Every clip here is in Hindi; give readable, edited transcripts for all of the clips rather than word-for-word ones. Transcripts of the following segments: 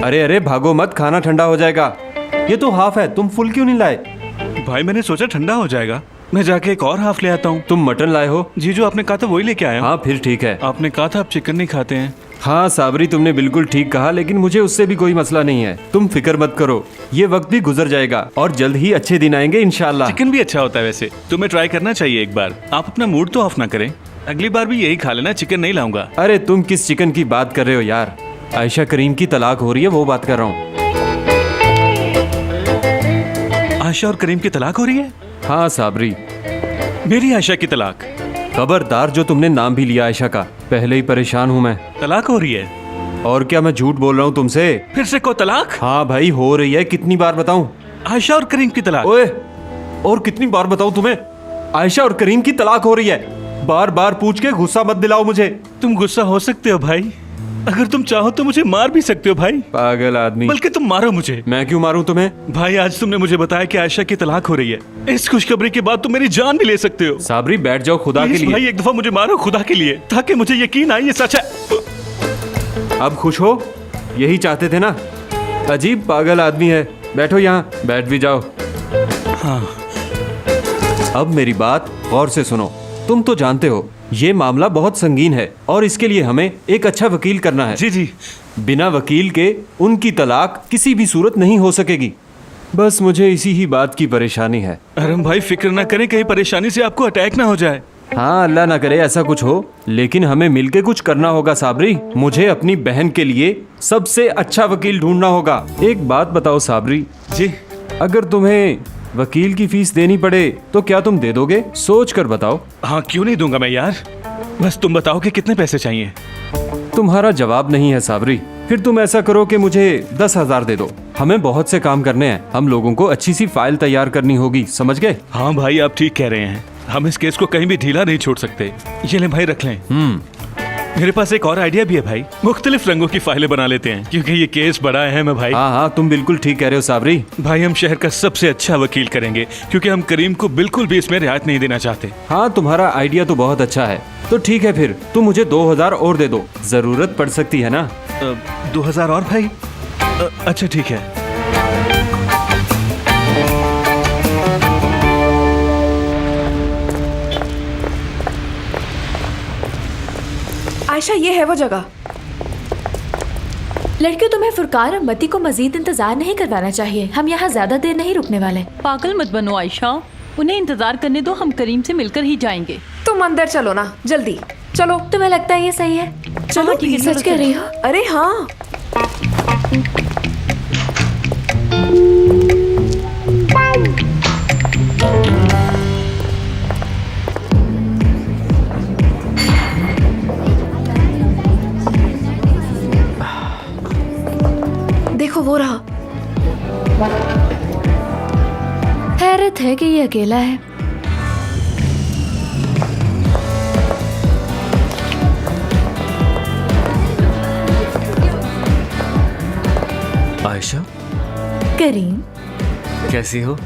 अरे अरे भागो मत, खाना ठंडा हो जाएगा। ये तो हाफ है, तुम फुल क्यों नहीं लाए? भाई मैंने सोचा ठंडा हो जाएगा, मैं जाके एक और हाफ ले आता हूँ। तुम मटन लाए हो? जी जो आपने कहा था वही लेके आया हूँ। हाँ फिर ठीक है। आपने कहा था आप चिकन नहीं खाते हैं। हाँ साबरी, तुमने बिल्कुल ठीक कहा, लेकिन मुझे उससे भी कोई मसला नहीं है। तुम फिक्र मत करो, ये वक्त भी गुजर जाएगा और जल्द ही अच्छे दिन आएंगे इंशाल्लाह। चिकन भी अच्छा होता है वैसे, तुम्हें ट्राई करना चाहिए एक बार। आप अपना मूड तो ऑफ ना करें, अगली बार भी यही खा लेना, चिकन नहीं लाऊंगा। अरे तुम किस चिकन की बात कर रहे हो यार? आयशा करीम की तलाक हो रही है, वो बात कर रहा हूँ। आयशा और करीम की तलाक हो रही है? हाँ साबरी। मेरी आयशा की तलाक? खबरदार, जो तुमने नाम भी लिया आयशा का, पहले ही परेशान हूँ मैं। तलाक हो रही है? और क्या, मैं झूठ बोल रहा हूँ तुमसे? फिर से को तलाक? हाँ भाई हो रही है, कितनी बार बताऊं? आयशा और करीम की तलाक? ओए, और कितनी बार बताऊं तुम्हें? आयशा और करीम की तलाक हो रही है। बार बार पूछ के गुस्सा मत दिलाओ मुझे। तुम गुस्सा हो सकते हो भाई, अगर तुम चाहो तो मुझे मार भी सकते हो भाई। पागल आदमी। बल्कि तुम मारो मुझे। मैं क्यों मारूं तुम्हें? भाई आज तुमने मुझे बताया कि आयशा की तलाक हो रही है, इस खुशखबरी के बाद तुम मेरी जान भी ले सकते हो। साबरी बैठ जाओ खुदा के प्लीज लिए। भाई एक दफा मुझे मारो खुदा के लिए, ताकि मुझे यकीन आए ये सच है। अब खुश हो? यही चाहते थे ना? अजीब पागल आदमी है। बैठो यहाँ, बैठ भी जाओ। हाँ। अब मेरी बात गौर से सुनो। तुम तो जानते हो ये मामला बहुत संगीन है और इसके लिए हमें एक अच्छा वकील करना है। जी जी। बिना वकील के उनकी तलाक किसी भी सूरत नहीं हो सकेगी। बस मुझे इसी ही बात की परेशानी है। अरे भाई फिक्र ना करें, कहीं परेशानी से आपको अटैक ना हो जाए। हाँ अल्लाह ना करे ऐसा कुछ हो, लेकिन हमें मिलके कुछ करना होगा साबरी। मुझे अपनी बहन के लिए सबसे अच्छा वकील ढूंढना होगा। एक बात बताओ साबरी जी। अगर तुम्हें वकील की फीस देनी पड़े तो क्या तुम दे दोगे? सोच कर बताओ। हाँ क्यों नहीं दूंगा मैं यार, बस तुम बताओ कि कितने पैसे चाहिए। तुम्हारा जवाब नहीं है साबरी। फिर तुम ऐसा करो कि मुझे 10,000 दे दो। हमें बहुत से काम करने हैं, हम लोगों को अच्छी सी फाइल तैयार करनी होगी, समझ गए? हाँ भाई आप ठीक कह रहे हैं, हम इस केस को कहीं भी ढीला नहीं छोड़ सकते। ये ले भाई रख लें। मेरे पास एक और आइडिया भी है भाई, मुख्तलिफ रंगों की फाइलें बना लेते हैं, क्योंकि ये केस बड़ा अहम है भाई। हाँ हाँ तुम बिल्कुल ठीक कह रहे हो साबरी। भाई हम शहर का सबसे अच्छा वकील करेंगे, क्योंकि हम करीम को बिल्कुल भी इसमें रियायत नहीं देना चाहते। हाँ तुम्हारा आइडिया तो बहुत अच्छा है। तो ठीक है, फिर तुम मुझे 2,000 और दे दो, जरूरत पड़ सकती है ना। 2,000 और भाई? अच्छा ठीक है। आयशा ये है वो जगह। लड़कियों तुम्हें फुरकान और मती को मजीद इंतजार नहीं करवाना चाहिए, हम यहाँ ज्यादा देर नहीं रुकने वाले। पागल मत बनो आयशा, उन्हें इंतजार करने दो, हम करीम से मिलकर ही जाएंगे। तुम अंदर चलो ना, जल्दी चलो। तुम्हें लगता है ये सही है? चलो ठीक है, please, सच कह रही हो? अरे हाँ। देखो वो रहा। हैरत है कि ये अकेला है। आयशा करीम कैसी हो?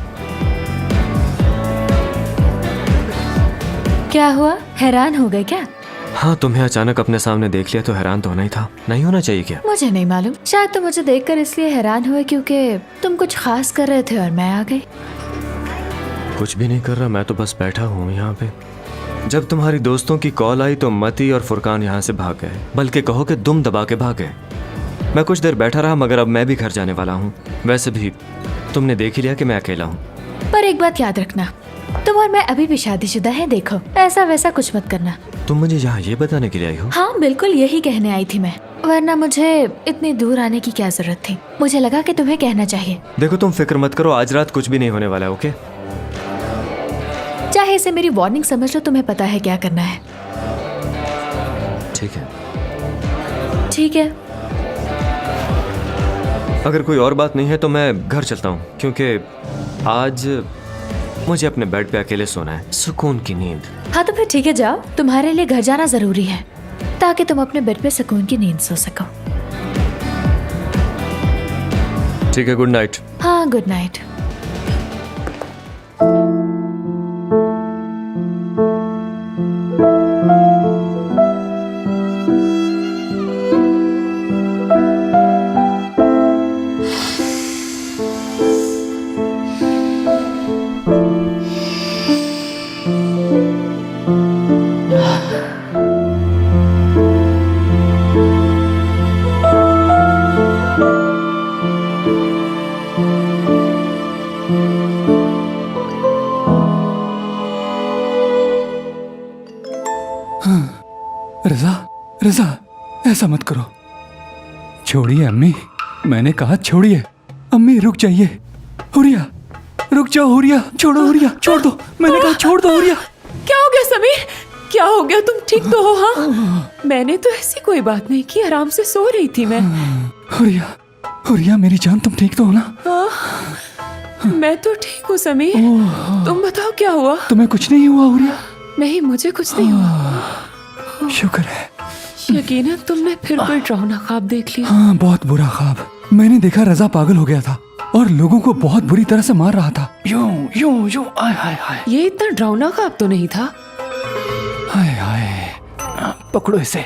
क्या हुआ, हैरान हो गए क्या? हाँ तुम्हें अचानक अपने सामने देख लिया तो हैरान तो होना ही था, नहीं होना चाहिए क्या? मुझे नहीं मालूम, शायद तुम मुझे देखकर इसलिए हैरान हुए क्योंकि तुम कुछ खास कर रहे थे और मैं आ गई। कुछ भी नहीं कर रहा, मैं तो बस बैठा हूँ यहाँ पे। जब तुम्हारी दोस्तों की कॉल आई तो मती और फुरकान यहाँ से भाग गए, बल्कि कहो कि दुम दबा के भाग गए। मैं कुछ देर बैठा रहा, मगर अब मैं भी घर जाने वाला हूँ। वैसे भी तुमने देख ही लिया कि मैं अकेला हूँ। पर एक बात याद रखना, तुम और मैं अभी भी शादीशुदा हैं, देखो ऐसा वैसा कुछ मत करना। तुम मुझे यहाँ ये बताने के लिए आई हो? हाँ बिल्कुल यही कहने आई थी मैं, वरना मुझे इतनी दूर आने की क्या जरूरत थी। मुझे लगा कि तुम्हें कहना चाहिए। देखो तुम फिक्र मत करो, आज रात कुछ भी नहीं होने वाला है, ओके? चाहे इसे मेरी वार्निंग समझ लो, तुम्हें पता है क्या करना है। ठीक है। ठीक है। अगर कोई और बात नहीं है तो मैं घर चलता हूँ, क्योंकि आज मुझे अपने बेड पे अकेले सोना है, सुकून की नींद। हाँ तो फिर ठीक है, जाओ, तुम्हारे लिए घर जाना जरूरी है ताकि तुम अपने बेड पे सुकून की नींद सो सको। ठीक है, गुड नाइट। हाँ गुड नाइट। रजा, ऐसा मत करो। छोड़िए अम्मी, मैंने कहा छोड़िए। अम्मी रुक जाइए। हुरिया, रुक जाओ हुरिया, छोड़ो हुरिया, छोड़ दो, मैंने कहा छोड़ दो हुरिया। क्या हो गया समीर? क्या हो गया? तुम ठीक तो हो? हाँ, मैंने तो ऐसी कोई बात नहीं की, आराम से सो रही थी मैं। हुरिया, हुरिया मेरी जान, तुम ठीक तो हो ना? मैं तो ठीक हूँ समीर। तुम बताओ क्या हुआ? तुम्हें कुछ नहीं हुआ हुरिया? नहीं, मुझे कुछ नहीं हुआ। शुक्र है। यकीनन तुमने फिर कोई डरावना ख्वाब देख लिया। हाँ, बहुत बुरा ख्वाब। मैंने देखा रजा पागल हो गया था और लोगों को बहुत बुरी तरह से मार रहा था। यूं यूं यूं, आय हाय हाय। ये इतना डरावना ख्वाब तो नहीं था। हाय हाय, पकड़ो इसे।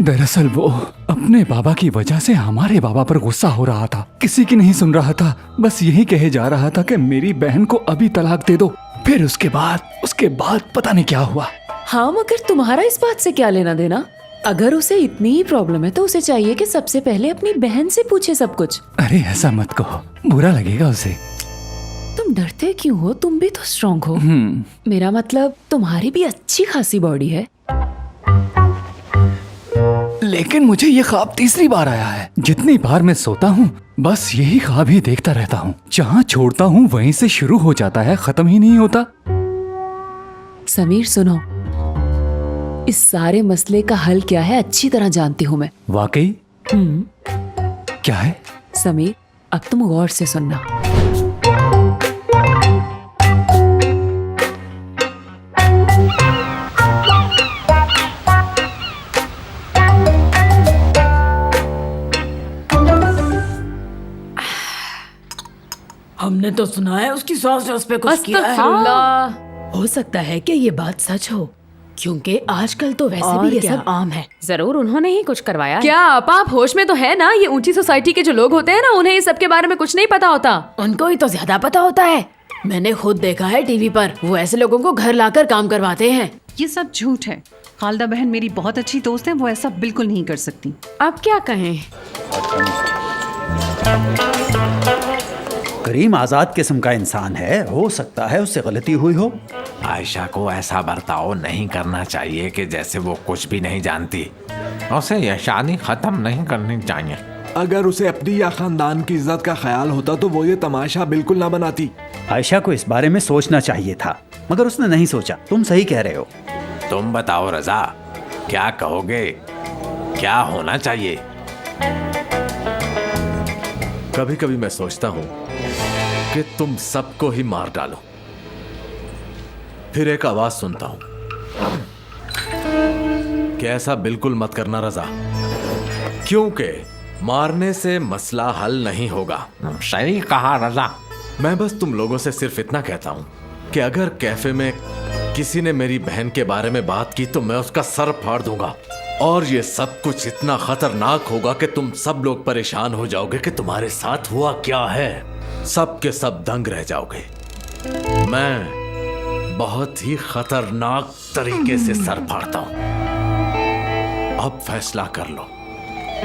दरअसल वो अपने बाबा की वजह से हमारे बाबा पर गुस्सा हो रहा था। किसी की नहीं सुन रहा था, बस यही कहे जा रहा था कि मेरी बहन को अभी तलाक दे दो। फिर उसके बाद पता नहीं क्या हुआ। हाँ, मगर तुम्हारा इस बात से क्या लेना देना? अगर उसे इतनी ही प्रॉब्लम है तो उसे चाहिए कि सबसे पहले अपनी बहन से पूछे सब कुछ। अरे ऐसा मत कहो, बुरा लगेगा उसे। तुम डरते क्यों हो? तुम भी तो स्ट्रॉन्ग हो। मेरा मतलब तुम्हारी भी अच्छी खासी बॉडी है। लेकिन मुझे ये ख्वाब तीसरी बार आया है। जितनी बार मैं सोता हूँ बस यही ख्वाब ही देखता रहता हूँ। जहाँ छोड़ता हूँ वहीं से शुरू हो जाता है, खत्म ही नहीं होता। समीर सुनो, इस सारे मसले का हल क्या है अच्छी तरह जानती हूँ मैं। वाकई? क्या है? समीर, अब तुम गौर से सुनना। हमने तो सुना है उसकी सास ने उस पे कुछ किया है। अस्तगफिरुल्लाह। हो सकता है कि ये बात सच हो, क्योंकि आजकल तो वैसे और भी ये क्या? सब आम है। जरूर उन्होंने ही कुछ करवाया है। क्या आप होश में तो है ना? ये ऊंची सोसाइटी के जो लोग होते हैं ना, उन्हें इस सब के बारे में कुछ नहीं पता होता। उनको ही तो ज्यादा पता होता है। मैंने खुद देखा है टीवी पर, वो ऐसे लोगों को घर लाकर काम करवाते हैं। ये सब झूठ है। खालदा बहन मेरी बहुत अच्छी दोस्त है, वो ऐसा बिल्कुल नहीं कर सकती। अब क्या कहें? करीम आज़ाद किस्म का इंसान है, हो सकता है उससे गलती हुई हो। आयशा को ऐसा बर्ताव नहीं करना चाहिए कि जैसे वो कुछ भी नहीं जानती। उसे यह शादी खत्म नहीं करनी चाहिए। अगर उसे अपनी या खानदान की इज्जत का ख्याल होता तो वो ये तमाशा बिल्कुल ना बनाती। आयशा को इस बारे में सोचना चाहिए था, मगर उसने नहीं सोचा। तुम सही कह रहे हो। तुम बताओ रजा, क्या कहोगे? क्या होना चाहिए? कभी कभी मैं सोचता हूं कि तुम सबको ही मार डालो। फिर एक आवाज सुनता हूं कि ऐसा बिल्कुल मत करना रजा, क्योंकि मारने से मसला हल नहीं होगा। सही कहा रजा। मैं बस तुम लोगों से सिर्फ इतना कहता हूं कि अगर कैफे में किसी ने मेरी बहन के बारे में बात की तो मैं उसका सर फाड़ दूंगा। और ये सब कुछ इतना खतरनाक होगा कि तुम सब लोग परेशान हो जाओगे कि तुम्हारे साथ हुआ क्या है। सब के सब दंग रह जाओगे। मैं बहुत ही खतरनाक तरीके से सर फाड़ता हूं। अब फैसला कर लो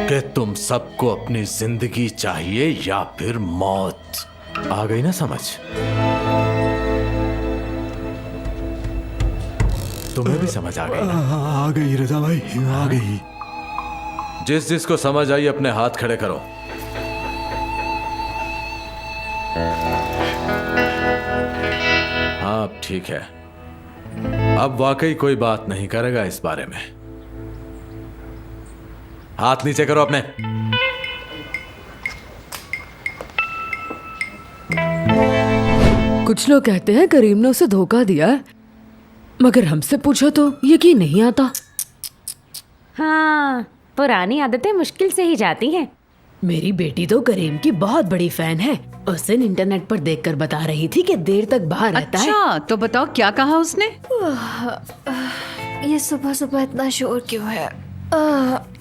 कि तुम सबको अपनी जिंदगी चाहिए या फिर मौत। आ गई ना समझ? तुम्हें भी समझ आ गई ना? आ गई रजा भाई, आ गई। जिस जिसको समझ आई अपने हाथ खड़े करो। हाँ ठीक है, अब वाकई कोई बात नहीं करेगा इस बारे में। हाथ नीचे करो अपने। कुछ लोग कहते हैं करीम ने उसे धोखा दिया है, मगर हमसे पूछो तो यकीन नहीं आता। हाँ, पुरानी आदतें मुश्किल से ही जाती हैं। मेरी बेटी तो करीम की बहुत बड़ी फैन है। उस दिन इंटरनेट पर देखकर बता रही थी कि देर तक बाहर रहता है। अच्छा, तो बताओ क्या कहा उसने? ये सुबह सुबह इतना शोर क्यों है?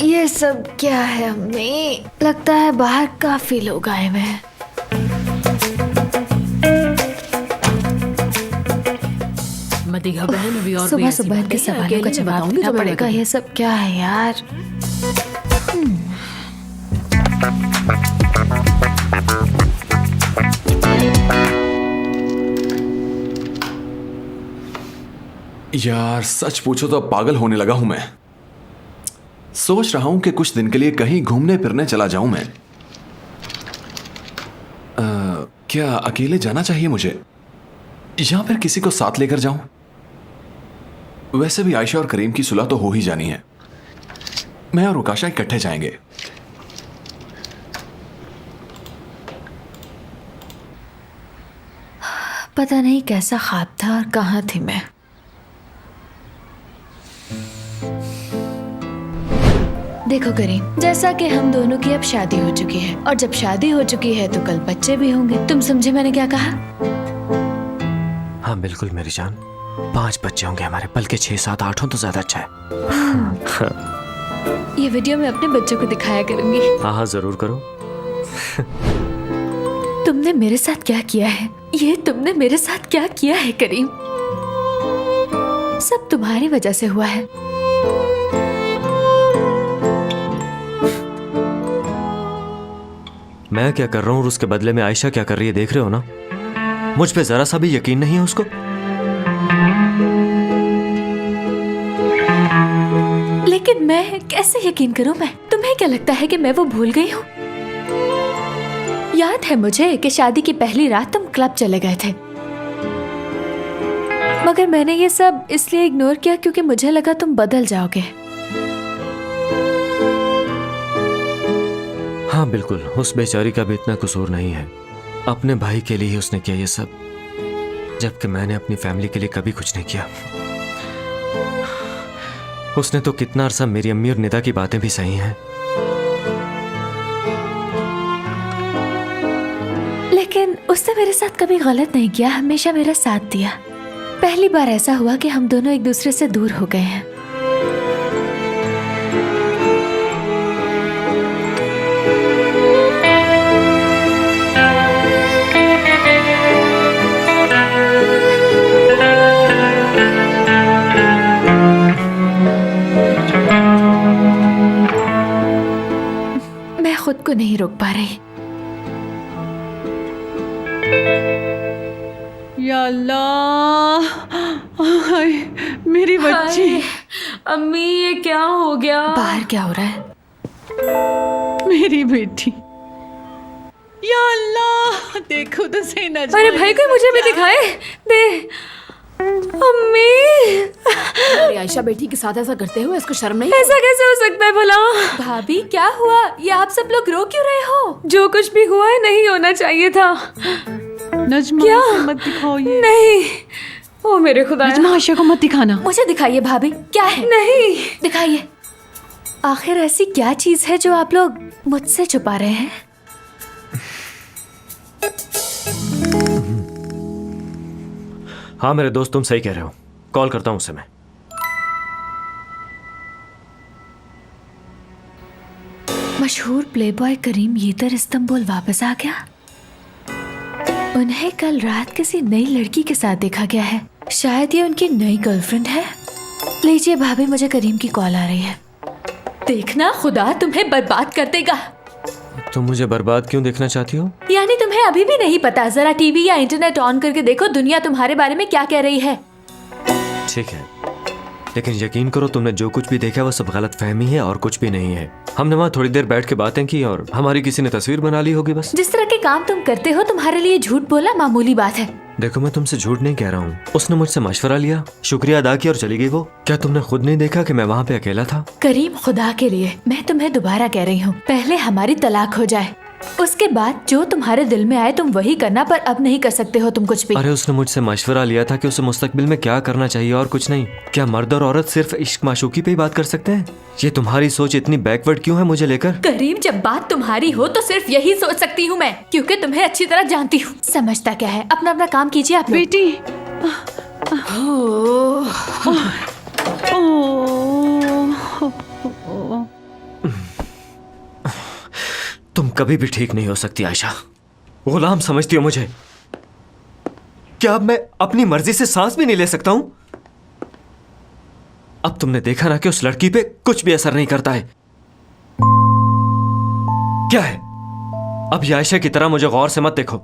ये सब क्या है अम्मी? लगता है बाहर काफी लोग आए हुए हैं। मतीहा बहन अभी और सुबह सुबह इनके सवालों का जवाब देना पड़ेगा। ये सब क्या है यार? यार सच पूछो तो अब पागल होने लगा हूं मैं। सोच रहा हूं कि कुछ दिन के लिए कहीं घूमने फिरने चला जाऊं मैं। क्या अकेले जाना चाहिए मुझे या फिर किसी को साथ लेकर जाऊं? वैसे भी आयशा और करीम की सुलह तो हो ही जानी है। मैं और उकाशा इकट्ठे जाएंगे। पता नहीं कैसा ख्वाब था और कहाँ थी मैं। देखो करीम, जैसा कि हम दोनों की अब शादी हो चुकी है और जब शादी हो चुकी है तो कल बच्चे भी होंगे। तुम समझे मैंने क्या कहा? हाँ बिल्कुल मेरी जान, 5 बच्चे होंगे हमारे, बल्कि 6, 7, 8 हो तो ज्यादा अच्छा है। ये वीडियो मैं अपने बच्चों को दिखाया करूंगी। हाँ हाँ जरूर करो। तुमने मेरे साथ क्या किया है? ये तुमने मेरे साथ क्या किया है करीम? सब तुम्हारी वजह से हुआ है। मैं क्या कर रहा हूँ और उसके बदले में आयशा क्या कर रही है, देख रहे हो ना? मुझ पे जरा सा भी यकीन नहीं है उसको। लेकिन मैं कैसे यकीन करूं? मैं तुम्हें क्या लगता है कि मैं वो भूल गई हूँ? याद है मुझे कि शादी की पहली रात तुम क्लब चले गए थे, मगर मैंने ये सब इसलिए इग्नोर किया क्योंकि मुझे लगा तुम बदल जाओगे। हाँ बिल्कुल, उस बेचारी का भी इतना कसूर नहीं है। अपने भाई के लिए ही उसने किया ये सब, जबकि मैंने अपनी फैमिली के लिए कभी कुछ नहीं किया। उसने तो कितना अरसा मेरी अम्मी और निदा की बातें भी सही हैं। लेकिन उसने मेरे साथ कभी गलत नहीं किया, हमेशा मेरा साथ दिया। पहली बार ऐसा हुआ कि हम दोनों एक दूसरे से दूर हो गए हैं। मैं खुद को नहीं रोक पा रही। या अल्लाह, हाय मेरी बच्ची। अम्मी ये क्या हो गया? बाहर क्या हो रहा है? मेरी बेटी। या अल्लाह, देखो तो सही नजर। अरे भाई कोई मुझे भी दिखाए दे। अम्मी, अरे आयशा बेटी के साथ ऐसा करते हो, इसको शर्म नहीं? ऐसा कैसे हो सकता है भला? भाभी क्या हुआ? ये आप सब लोग रो क्यों रहे हो? जो कुछ भी हुआ है नहीं होना चाहिए था। नजमा क्या? मत दिखाओ ये। नहीं, ओ मेरे खुदा। नजमा आयशा को मत दिखाना। मुझे दिखाइए भाभी, क्या है? नहीं दिखाइए। आखिर ऐसी क्या चीज है जो आप लोग मुझसे छुपा रहे हैं? हाँ मेरे दोस्त, तुम सही कह रहे हो। कॉल करता हूँ उसे मैं। मशहूर प्लेबॉय करीम येतर इस्तांबुल वापस आ गया। उन्हें कल रात किसी नई लड़की के साथ देखा गया है। शायद ये उनकी नई गर्लफ्रेंड है। लीजिए भाभी, मुझे करीम की कॉल आ रही है। देखना खुदा तुम्हें बर्बाद कर देगा। तुम मुझे बर्बाद क्यों देखना चाहती हो? यानी तुम्हें अभी भी नहीं पता? जरा टीवी या इंटरनेट ऑन करके देखो दुनिया तुम्हारे बारे में क्या कह रही है। ठीक है, लेकिन यकीन करो तुमने जो कुछ भी देखा वो सब गलत फहमी है और कुछ भी नहीं है। हमने वहाँ थोड़ी देर बैठ के बातें की और हमारी किसी ने तस्वीर बना ली होगी बस। जिस तरह के काम तुम करते हो तुम्हारे लिए झूठ बोलना मामूली बात है। देखो मैं तुमसे झूठ नहीं कह रहा हूँ। उसने मुझसे मशवरा लिया, शुक्रिया अदा किया और चली गई वो। क्या तुमने खुद नहीं देखा कि मैं वहाँ पे अकेला था? करीम, खुदा के लिए मैं तुम्हें दोबारा कह रही हूँ, पहले हमारी तलाक हो जाए, उसके बाद जो तुम्हारे दिल में आए तुम वही करना, पर अब नहीं कर सकते हो तुम कुछ भी। अरे उसने मुझसे मशवरा लिया था कि उसे मुस्तकबिल में क्या करना चाहिए और कुछ नहीं। क्या मर्द और औरत सिर्फ इश्क माशूकी पे ही बात कर सकते हैं? ये तुम्हारी सोच इतनी बैकवर्ड क्यों है मुझे लेकर? करीम, जब बात तुम्हारी हो तो सिर्फ यही सोच सकती हूँ मैं, क्योंकि तुम्हें अच्छी तरह जानती हूँ। समझता क्या है? अपना अपना काम कीजिए आप लोग। बेटी। तुम कभी भी ठीक नहीं हो सकती आयशा। गुलाम समझती हो मुझे? क्या अब मैं अपनी मर्जी से सांस भी नहीं ले सकता हूं? अब तुमने देखा ना कि उस लड़की पे कुछ भी असर नहीं करता है। क्या है? अब ये आयशा की तरह मुझे गौर से मत देखो।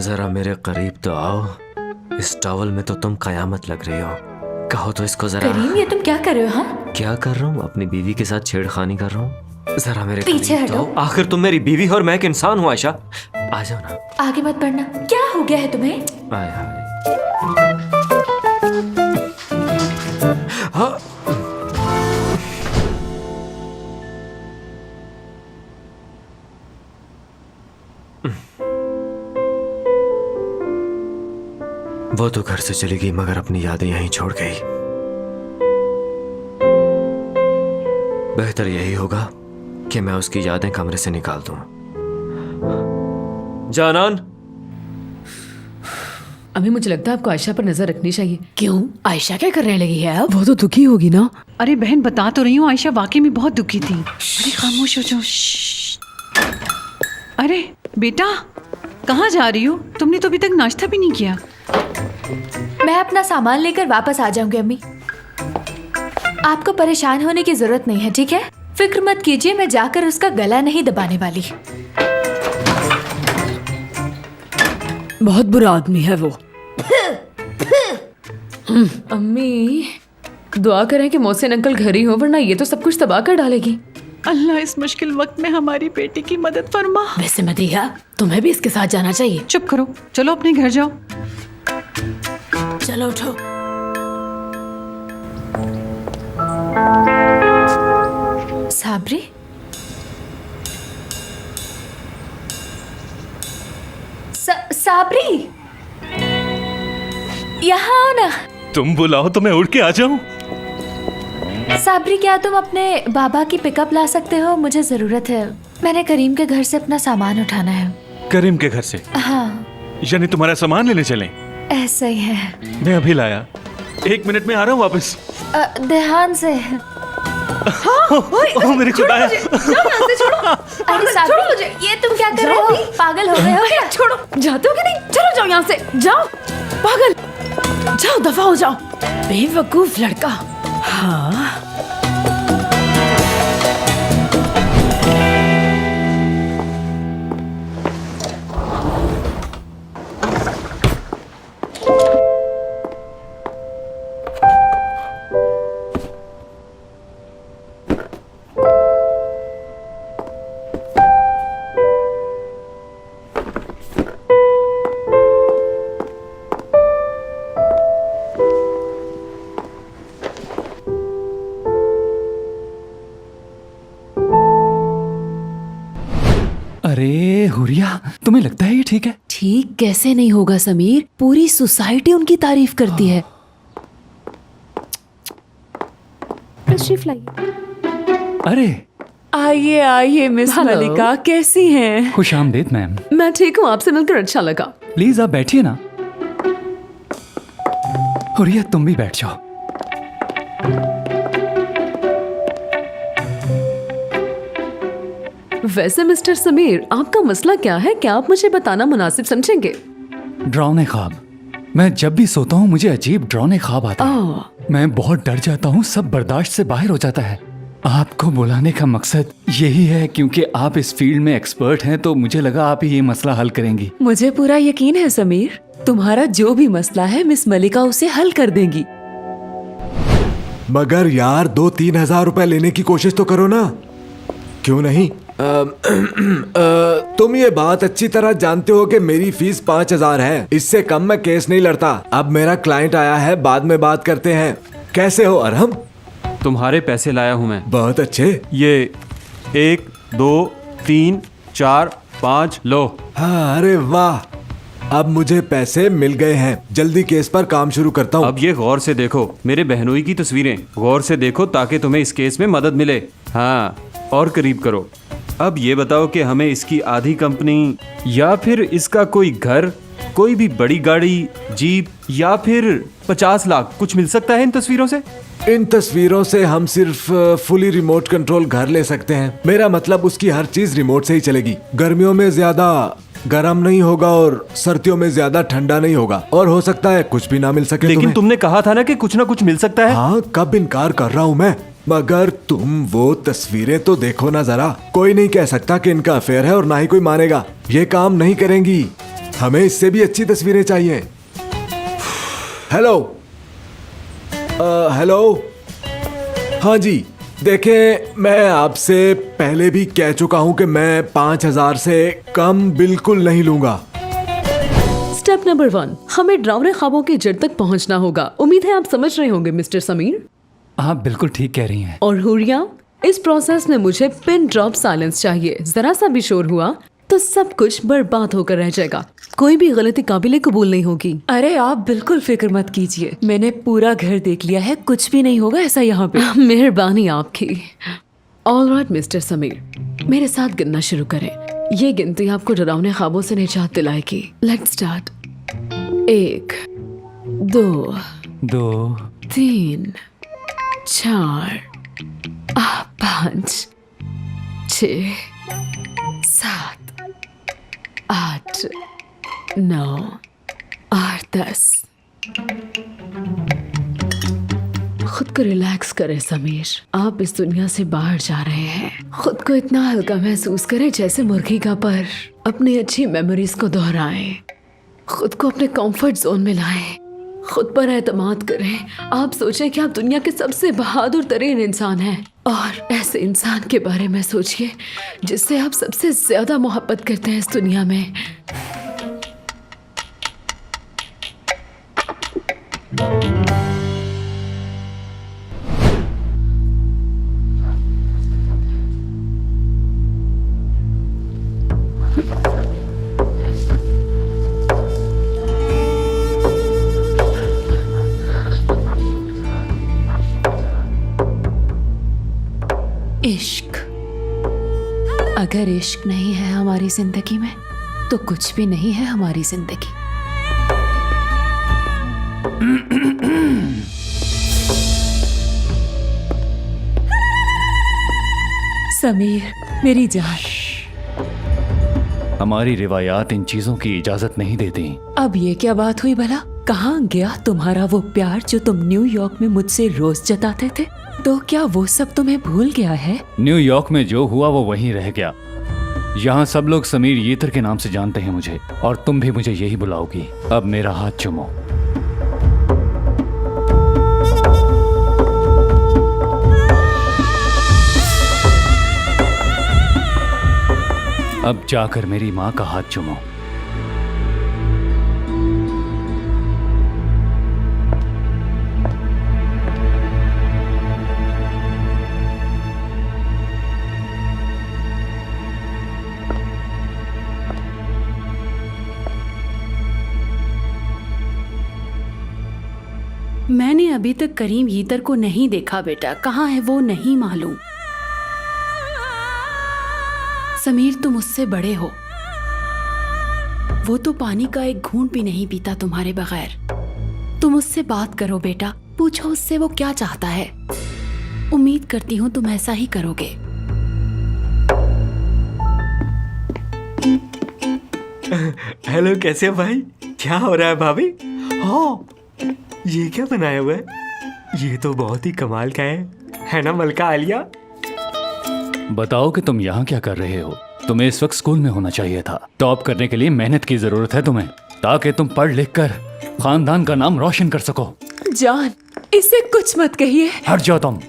जरा मेरे करीब तो आओ। इस टॉवल में तो तुम कयामत लग रही हो। कहो तो इसको जरा। करीम, ये तुम क्या कर रहे हो? हाँ, क्या कर रहा हूँ? अपनी बीवी के साथ छेड़खानी कर रहा हूँ। जरा मेरे पीछे करीब तो हटो। आओ। आखिर तुम मेरी बीवी हो और मैं एक इंसान हूँ। आयशा, आ जाओ ना। आगे मत बढ़ना। क्या हो गया है तुम्हें? आय हाय। हाँ। वो तो घर से चली गई मगर अपनी यादें यहीं छोड़ गई। बेहतर यही होगा कि मैं उसकी यादें कमरे से निकाल दूं। जानान, अभी मुझे लगता है आपको आयशा पर नजर रखनी चाहिए। क्यों? आयशा क्या करने लगी है अब? वो तो दुखी होगी ना। अरे बहन, बता तो रही हूँ, आयशा वाकई में बहुत दुखी थी। अरे खामोश हो जाओ। अरे बेटा, कहाँ जा रही हो? तुमने तो अभी तक नाश्ता भी नहीं किया। मैं अपना सामान लेकर वापस आ जाऊंगी अम्मी। आपको परेशान होने की जरूरत नहीं है, ठीक है? फिक्र मत कीजिए, मैं जाकर उसका गला नहीं दबाने वाली। बहुत बुरा आदमी है वो। अम्मी, दुआ करें कि मोहसिन अंकल घर ही हो, वरना ये तो सब कुछ तबाह कर डालेगी। अल्लाह इस मुश्किल वक्त में हमारी बेटी की मदद फरमा। वैसे मदीहा, तुम्हें भी इसके साथ जाना चाहिए। चुप करो, चलो अपने घर जाओ। चलो उठो। साबरी, साबरी, यहाँ आओ ना। तुम बुलाओ तो मैं उड़ के आ जाऊं। साबरी, क्या तुम अपने बाबा की पिकअप ला सकते हो? मुझे जरूरत है। मैंने करीम के घर से अपना सामान उठाना है। करीम के घर से? हाँ। यानी तुम्हारा सामान लेने चलें? ऐसा ही है। मैं अभी लाया, 1 मिनट में आ रहा हूँ वापस। ध्यान से। ओह मेरे खुदाया। अरे साबरी, मुझे ये तुम क्या कर रहे हो? पागल हो गए हो क्या? छोड़ो, जाते हो कि नहीं? चलो जाओ यहाँ से, जाओ। पागल, जाओ, दफा हो जाओ। बेवकूफ लड़का। हाँ, अरे हुरिया, तुम्हें लगता है ये ठीक है? ठीक कैसे नहीं होगा समीर? पूरी सोसाइटी उनकी तारीफ करती है। तशरीफ लाइए। अरे आइए आइए मिस मलिका, कैसी हैं? खुश आमदीद मैम। मैं ठीक हूँ, आपसे मिलकर अच्छा लगा। प्लीज आप बैठिए ना। हुरिया, तुम भी बैठ जाओ। वैसे मिस्टर समीर, आपका मसला क्या है? क्या आप मुझे बताना मुनासिब समझेंगे? डरावने ख्वाब। मैं जब भी सोता हूँ मुझे अजीब डरावने ख्वाब आते हैं। मैं बहुत डर जाता हूँ, सब बर्दाश्त से बाहर हो जाता है। आपको बुलाने का मकसद यही है क्योंकि आप इस फील्ड में एक्सपर्ट हैं, तो मुझे लगा आप ही ये मसला हल करेंगी। मुझे पूरा यकीन है समीर, तुम्हारा जो भी मसला है मिस मलिका उसे हल कर देंगी। मगर यार 2-3 हजार रुपए लेने की कोशिश तो करो ना। क्यों नहीं? तुम ये बात अच्छी तरह जानते हो कि मेरी फीस 5,000 है। इससे कम मैं केस नहीं लड़ता। अब मेरा क्लाइंट आया है, बाद में बात करते हैं। कैसे हो अरहम? तुम्हारे पैसे लाया हूँ मैं। बहुत अच्छे। ये 1, 2, 3, 4, 5 लो। हाँ, अरे वाह, अब मुझे पैसे मिल गए हैं। जल्दी केस पर काम शुरू करता हूँ। अब ये गौर से देखो, मेरे बहनोई की तस्वीरें गौर से देखो ताकि तुम्हें इस केस में मदद मिले। हाँ, और करीब करो। अब ये बताओ कि हमें इसकी आधी कंपनी या फिर इसका कोई घर कोई भी बड़ी गाड़ी, जीप या फिर 50 लाख, कुछ मिल सकता है इन तस्वीरों से? इन तस्वीरों से हम सिर्फ फुली रिमोट कंट्रोल घर ले सकते हैं। मेरा मतलब उसकी हर चीज रिमोट से ही चलेगी। गर्मियों में ज्यादा गर्म नहीं होगा और सर्दियों में ज्यादा ठंडा नहीं होगा, और हो सकता है कुछ भी ना मिल सके। लेकिन तुमने कहा था ना कि कुछ ना कुछ मिल सकता है। हाँ, कब इनकार कर रहा हूँ मैं, मगर तुम वो तस्वीरें तो देखो ना जरा। कोई नहीं कह सकता कि इनका अफेयर है और ना ही कोई मानेगा। ये काम नहीं करेंगी। हमें इससे भी अच्छी तस्वीरें चाहिए। हेलो हेलो, हाँ जी, देखें, मैं आपसे पहले भी कह चुका हूँ कि मैं 5,000 से कम बिल्कुल नहीं लूंगा। स्टेप नंबर 1, हमें डरावने ख्वाबों की जड़ तक पहुंचना होगा। उम्मीद है आप समझ रहे होंगे मिस्टर समीर। आप बिल्कुल ठीक कह रही हैं। और हुरिया, इस प्रोसेस में मुझे पिन ड्रॉप साइलेंस चाहिए। जरा सा भी शोर हुआ तो सब कुछ बर्बाद होकर रह जाएगा। कोई भी गलती काबिले कबूल नहीं होगी। अरे आप बिल्कुल फिक्र मत कीजिए, मैंने पूरा घर देख लिया है, कुछ भी नहीं होगा ऐसा यहाँ पे। मेहरबानी आपकी। ऑलराइट मिस्टर समीर, मेरे साथ गिनना शुरू करें। ये गिनती आपको डरावने ख्वाबों से निजात दिलाएगी। Let's start. 1 2 3 4 5 6 7 8 9 और 10। खुद को रिलैक्स करें समीर, आप इस दुनिया से बाहर जा रहे हैं। खुद को इतना हल्का महसूस करें जैसे मुर्गी का पर। अपनी अच्छी मेमोरीज को दोहराएं, खुद को अपने कंफर्ट जोन में लाएं, खुद पर एतमाद करें। आप सोचें कि आप दुनिया के सबसे बहादुर तरीन इंसान हैं, और ऐसे इंसान के बारे में सोचिए जिससे आप सबसे ज्यादा मोहब्बत करते हैं इस दुनिया में। इश्क, अगर इश्क नहीं है हमारी जिंदगी में तो कुछ भी नहीं है हमारी जिंदगी। समीर मेरी जान, हमारी रिवायात इन चीजों की इजाजत नहीं देती। अब ये क्या बात हुई भला? कहाँ गया तुम्हारा वो प्यार जो तुम न्यूयॉर्क में मुझसे रोज जताते थे? तो क्या वो सब तुम्हें भूल गया है? न्यूयॉर्क में जो हुआ वो वहीं रह गया। यहाँ सब लोग समीर येतर के नाम से जानते हैं मुझे, और तुम भी मुझे यही बुलाओगी। अब मेरा हाथ चूमो। अब जाकर मेरी माँ का हाथ चूमो। मैंने अभी तक करीम यीतर को नहीं देखा बेटा, कहाँ है वो नहीं मालूम। समीर तुम उससे बड़े हो, वो तो पानी का एक घूंट भी नहीं पीता तुम्हारे बगैर। तुम उससे बात करो बेटा, पूछो उससे वो क्या चाहता है। उम्मीद करती हूँ तुम ऐसा ही करोगे। हेलो, कैसे हो भाई? क्या हो रहा है भाभी? हाँ, ये क्या बनाया हुआ है? ये तो बहुत ही कमाल का है ना मलका आलिया? बताओ कि तुम यहाँ क्या कर रहे हो? तुम्हें इस वक्त स्कूल में होना चाहिए था। टॉप करने के लिए मेहनत की जरूरत है तुम्हें, ताकि तुम पढ़ लिख कर खानदान का नाम रोशन कर सको। जान, इसे कुछ मत कहिए। हट जाओ तुम।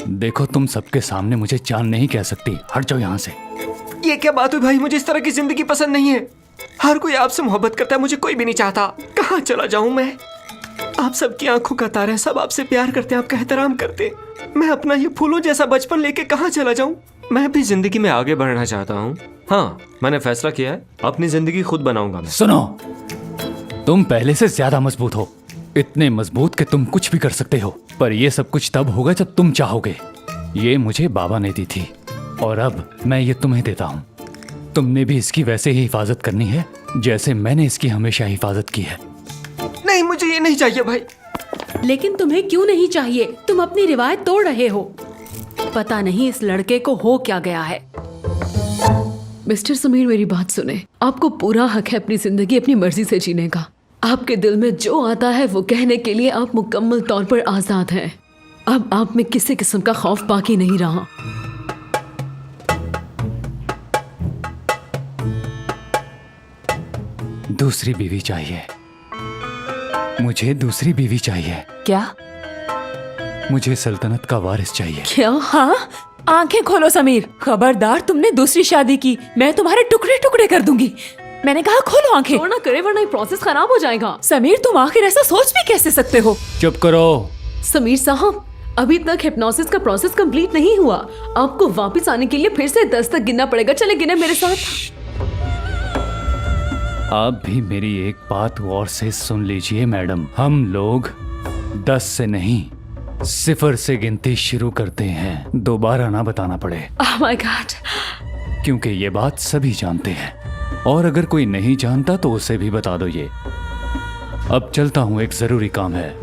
देखो, तुम सबके सामने मुझे जान नहीं कह सकती। हट जाओ यहाँ से। ये क्या बात हुई भाई? मुझे इस तरह की जिंदगी पसंद नहीं है। हर कोई आपसे मोहब्बत करता है, मुझे कोई भी नहीं चाहता। कहाँ चला जाऊं मैं? आप सबकी आंखों का तारा है, सब आपसे प्यार करते हैं, आपका एहतराम करते हैं। मैं अपना ये फूलों जैसा बचपन लेके कहाँ चला जाऊं? मैं भी जिंदगी में आगे बढ़ना चाहता हूँ। हाँ, मैंने फैसला किया है, अपनी जिंदगी खुद बनाऊंगा मैं। सुनो, तुम पहले से ज्यादा मजबूत हो, इतने मजबूत कि तुम कुछ भी कर सकते हो। पर ये सब कुछ तब होगा जब तुम चाहोगे। ये मुझे बाबा ने दी थी, और अब मैं ये तुम्हें देता हूँ। तुमने भी इसकी वैसे ही हिफाजत करनी है जैसे मैंने इसकी हमेशा हिफाजत की है। नहीं, मुझे ये नहीं चाहिए भाई। लेकिन तुम्हें क्यों नहीं चाहिए? तुम अपनी रिवायत तोड़ रहे हो। पता नहीं इस लड़के को हो क्या गया है। मिस्टर समीर, मेरी बात सुने। आपको पूरा हक है अपनी जिंदगी अपनी मर्जी से जीने का। आपके दिल में जो आता है वो कहने के लिए आप मुकम्मल तौर पर आजाद हैं। अब आप में किसी किस्म का खौफ बाकी नहीं रहा। दूसरी बीवी चाहिए मुझे, दूसरी बीवी चाहिए। क्या? मुझे सल्तनत का वारिस चाहिए। क्या? हाँ, आंखें खोलो समीर। खबरदार, तुमने दूसरी शादी की, मैं तुम्हारे टुकड़े टुकड़े कर दूंगी। मैंने कहा खोलो आंखें। छोड़ ना करे वरना ये प्रोसेस खराब हो जाएगा। समीर, तुम आखिर ऐसा सोच भी कैसे सकते हो? चुप करो। समीर साहब, अभी तक हिप्नोसिस का प्रोसेस कंप्लीट नहीं हुआ। आपको वापस आने के लिए फिर से 10 तक गिनना पड़ेगा। चले गिने मेरे साथ। आप भी मेरी एक बात गौर से सुन लीजिए मैडम। हम लोग 10 से नहीं 0 से गिनती शुरू करते हैं। दोबारा ना बताना पड़े। Oh my God. क्योंकि ये बात सभी जानते हैं और अगर कोई नहीं जानता तो उसे भी बता दो ये। अब चलता हूँ, एक जरूरी काम है।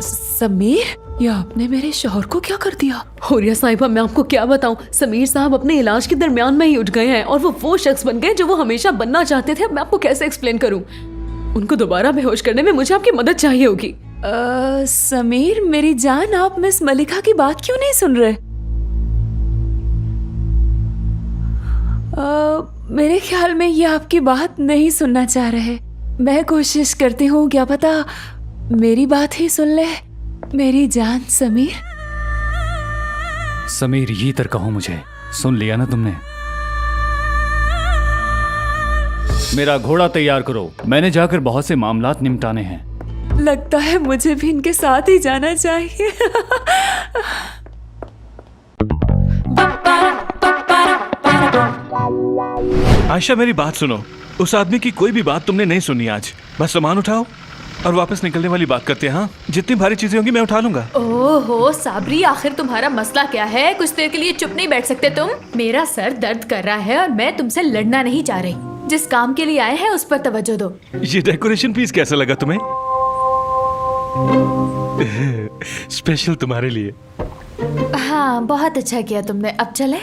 समीर, ये आपने मेरे शौहर को क्या कर दिया? हुरिया साहिबा, मैं आपको क्या बताऊं। समीर साहब अपने इलाज के दरमियान में ही उठ गए हैं और वो शख्स बन गए जो वो हमेशा बनना चाहते थे। अब मैं आपको कैसे एक्सप्लेन करूं? उनको दोबारा बेहोश करने में मुझे आपकी मदद चाहिए होगी। समीर मेरी जान, आप मिस मलिका की बात क्यों नहीं सुन रहे? मेरे ख्याल में ये आपकी बात नहीं सुनना चाह रहे। मैं कोशिश करती हूँ, क्या पता मेरी बात ही सुन ले। मेरी जान समीर। समीर, ये तर कहो मुझे। सुन लिया ना तुमने? मेरा घोड़ा तैयार करो, मैंने जाकर बहुत से मामलात निपटाने हैं। लगता है मुझे भी इनके साथ ही जाना चाहिए। आयशा, मेरी बात सुनो। उस आदमी की कोई भी बात तुमने नहीं सुनी आज। बस सामान उठाओ और वापस निकलने वाली बात करते हैं। हाँ, जितनी भारी चीजें होंगी मैं उठा लूंगा। ओहो साबरी, आखिर तुम्हारा मसला क्या है? कुछ देर के लिए चुप नहीं बैठ सकते तुम? मेरा सर दर्द कर रहा है और मैं तुमसे लड़ना नहीं चाह रही। जिस काम के लिए आए हैं उस पर तवज्जो दो। ये डेकोरेशन पीस कैसा लगा तुम्हें? स्पेशल तुम्हारे लिए। हाँ, बहुत अच्छा किया तुमने। अब चले?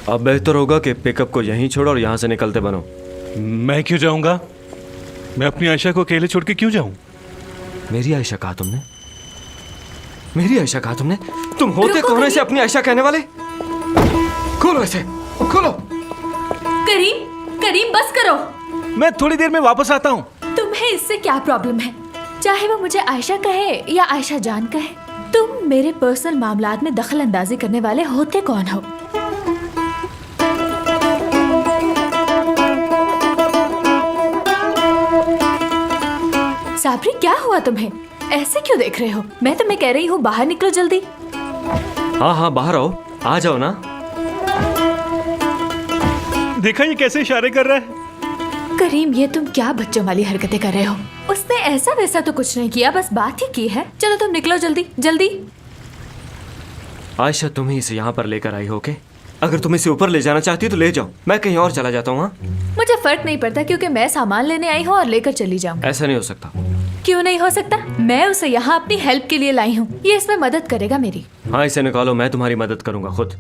अब बेहतर होगा कि पिकअप को यहीं छोड़ो और यहाँ से निकलते बनो। मैं क्यों जाऊंगा? मैं अपनी आयशा को अकेले छोड़ के क्यों जाऊं? मेरी आयशा कहा तुमने? मेरी आयशा कहा तुमने? तुम होते कौन ऐसे अपनी आयशा कहने वाले? खोलो ऐसे, खोलो। करीम, करीम बस करो। मैं थोड़ी देर में वापस आता हूँ। तुम्हें इससे क्या प्रॉब्लम है? चाहे वो मुझे आयशा कहे या आयशा जान कहे, तुम मेरे पर्सनल मामलात में दखल अंदाजी करने वाले होते कौन हो? साबरी, क्या हुआ तुम्हें? ऐसे क्यों देख रहे हो? मैं तुम्हें कह रही हूँ बाहर निकलो जल्दी। हाँ हाँ, बाहर आओ। आ जाओ ना। देखा ये कैसे इशारे कर रहा है? करीम, ये तुम क्या बच्चों वाली हरकतें कर रहे हो? उसने ऐसा वैसा तो कुछ नहीं किया, बस बात ही की है। चलो तुम निकलो जल्दी जल्दी। आयशा, तुम ही इसे यहाँ पर लेकर आई हो के? अगर तुम इसे ऊपर ले जाना चाहती तो ले जाओ, मैं कहीं और चला जाता हूँ। हाँ, मुझे फर्क नहीं पड़ता क्योंकि मैं सामान लेने आई हूँ और लेकर चली जाऊँ। ऐसा नहीं हो सकता। क्यों नहीं हो सकता? मैं उसे यहाँ अपनी हेल्प के लिए लाई हूँ। ये इसमें मदद करेगा मेरी। हाँ, इसे निकालो, मैं तुम्हारी मदद करूंगा खुद।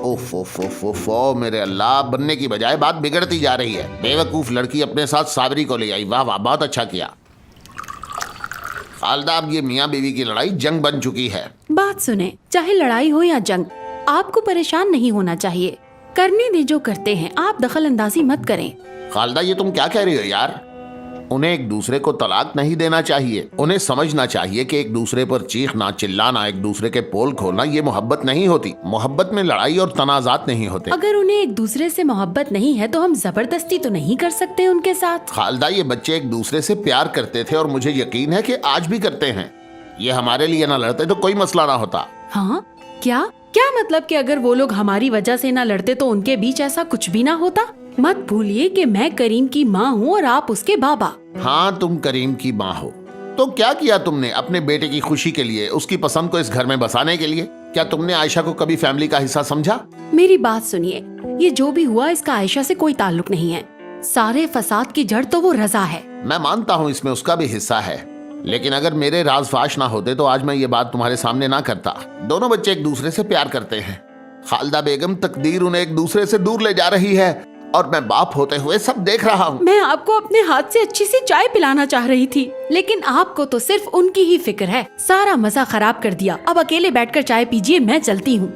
उफ उफ उफ उफ, ओ मेरे अल्लाह, बनने की बजाय बात बिगड़ती जा रही है। बेवकूफ लड़की अपने साथ साबरी को ले आई। वाह वाह, बहुत अच्छा किया। खालदा, अब ये मियाँ बीवी की लड़ाई जंग बन चुकी है। बात सुने, चाहे लड़ाई हो या जंग, आपको परेशान नहीं होना चाहिए। करने दे जो करते हैं, आप दखल अंदाजी मत करें। खालदा, ये तुम क्या कह रही हो यार? उन्हें एक दूसरे को तलाक नहीं देना चाहिए। उन्हें समझना चाहिए कि एक दूसरे पर चीखना, चिल्लाना, एक दूसरे के पोल खोलना ये मोहब्बत नहीं होती। मोहब्बत में लड़ाई और तनाजात नहीं होते। अगर उन्हें एक दूसरे से मोहब्बत नहीं है तो हम जबरदस्ती तो नहीं कर सकते उनके साथ। खालदा, ये बच्चे एक दूसरे से प्यार करते थे और मुझे यकीन है कि आज भी करते हैं। ये हमारे लिए ना लड़ते तो कोई मसला ना होता। हाँ, क्या क्या मतलब कि अगर वो लोग हमारी वजह से ना लड़ते तो उनके बीच ऐसा कुछ भी ना होता? मत भूलिए कि मैं करीम की माँ हूँ और आप उसके बाबा। हाँ, तुम करीम की माँ हो। तो क्या किया तुमने अपने बेटे की खुशी के लिए, उसकी पसंद को इस घर में बसाने के लिए? क्या तुमने आयशा को कभी फैमिली का हिस्सा समझा? मेरी बात सुनिए, ये जो भी हुआ इसका आयशा से कोई ताल्लुक नहीं है। सारे फसाद की जड़ तो वो रजा है। मैं मानता हूँ इसमें उसका भी हिस्सा है, लेकिन अगर मेरे राज फाश ना होते तो आज मैं ये बात तुम्हारे सामने ना करता। दोनों बच्चे एक दूसरे से प्यार करते हैं। खालदा बेगम, तकदीर उन्हें एक दूसरे से दूर ले जा रही है और मैं बाप होते हुए सब देख रहा हूँ। मैं आपको अपने हाथ से अच्छी सी चाय पिलाना चाह रही थी, लेकिन आपको तो सिर्फ उनकी ही फिक्र है। सारा मजा खराब कर दिया। अब अकेले बैठकर चाय पीजिए, मैं चलती हूँ।